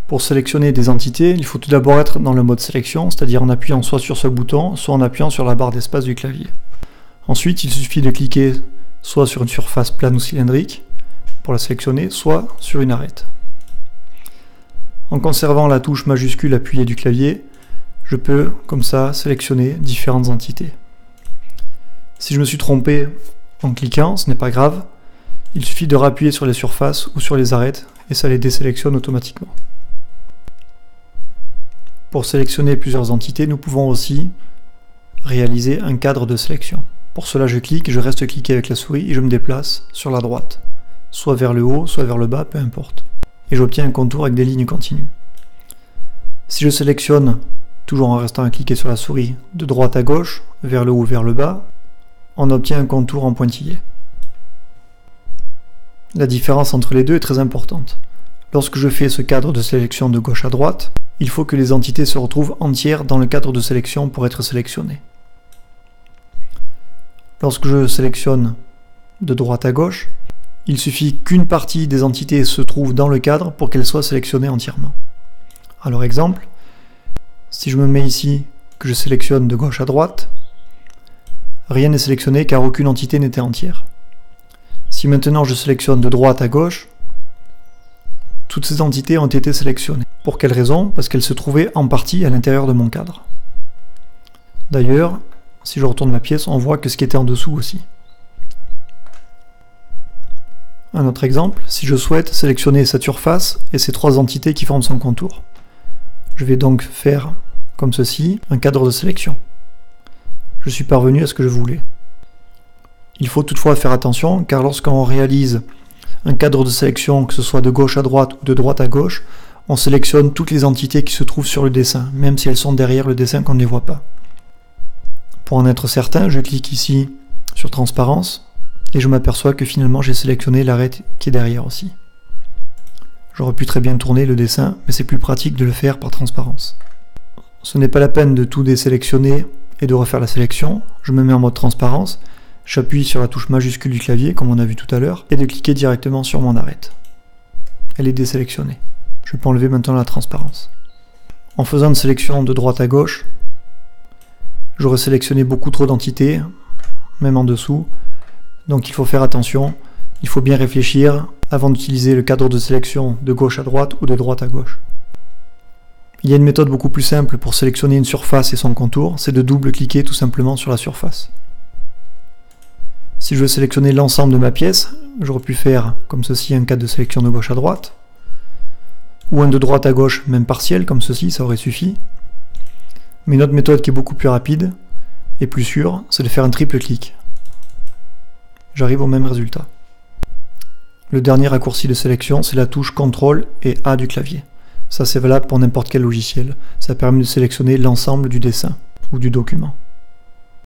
Pour sélectionner des entités, il faut tout d'abord être dans le mode sélection, c'est-à-dire en appuyant soit sur ce bouton, soit en appuyant sur la barre d'espace du clavier. Ensuite, il suffit de cliquer soit sur une surface plane ou cylindrique pour la sélectionner, soit sur une arête. En conservant la touche majuscule appuyée du clavier, je peux, comme ça, sélectionner différentes entités. Si je me suis trompé en cliquant, ce n'est pas grave, il suffit de rappuyer sur les surfaces ou sur les arêtes et ça les désélectionne automatiquement. Pour sélectionner plusieurs entités, nous pouvons aussi réaliser un cadre de sélection. Pour cela, je clique, je reste cliqué avec la souris et je me déplace sur la droite, soit vers le haut, soit vers le bas, peu importe. Et j'obtiens un contour avec des lignes continues. Si je sélectionne, toujours en restant à cliquer sur la souris, de droite à gauche, vers le haut, vers le bas, on obtient un contour en pointillé. La différence entre les deux est très importante. Lorsque je fais ce cadre de sélection de gauche à droite, il faut que les entités se retrouvent entières dans le cadre de sélection pour être sélectionnées. Lorsque je sélectionne de droite à gauche, il suffit qu'une partie des entités se trouve dans le cadre pour qu'elles soient sélectionnées entièrement. Alors exemple, si je me mets ici, que je sélectionne de gauche à droite, rien n'est sélectionné car aucune entité n'était entière. Si maintenant je sélectionne de droite à gauche, toutes ces entités ont été sélectionnées. Pour quelle raison? Parce qu'elles se trouvaient en partie à l'intérieur de mon cadre. D'ailleurs, si je retourne ma pièce, on voit que ce qui était en dessous aussi. Un autre exemple, si je souhaite sélectionner cette surface et ces trois entités qui forment son contour. Je vais donc faire, comme ceci, un cadre de sélection. Je suis parvenu à ce que je voulais. Il faut toutefois faire attention, car lorsqu'on réalise un cadre de sélection, que ce soit de gauche à droite ou de droite à gauche, on sélectionne toutes les entités qui se trouvent sur le dessin, même si elles sont derrière le dessin qu'on ne les voit pas. Pour en être certain, je clique ici sur Transparence, et je m'aperçois que finalement j'ai sélectionné l'arête qui est derrière aussi. J'aurais pu très bien tourner le dessin, mais c'est plus pratique de le faire par transparence. Ce n'est pas la peine de tout désélectionner et de refaire la sélection. Je me mets en mode transparence, j'appuie sur la touche majuscule du clavier, comme on a vu tout à l'heure, et de cliquer directement sur mon arête. Elle est désélectionnée. Je peux enlever maintenant la transparence. En faisant une sélection de droite à gauche, j'aurais sélectionné beaucoup trop d'entités, même en dessous, donc il faut faire attention, il faut bien réfléchir avant d'utiliser le cadre de sélection de gauche à droite ou de droite à gauche. Il y a une méthode beaucoup plus simple pour sélectionner une surface et son contour, c'est de double-cliquer tout simplement sur la surface. Si je veux sélectionner l'ensemble de ma pièce, j'aurais pu faire comme ceci un cadre de sélection de gauche à droite, ou un de droite à gauche, même partiel, comme ceci, ça aurait suffi. Mais une autre méthode qui est beaucoup plus rapide et plus sûre, c'est de faire un triple clic. J'arrive au même résultat. Le dernier raccourci de sélection, c'est la touche CTRL et A du clavier. Ça, c'est valable pour n'importe quel logiciel. Ça permet de sélectionner l'ensemble du dessin ou du document.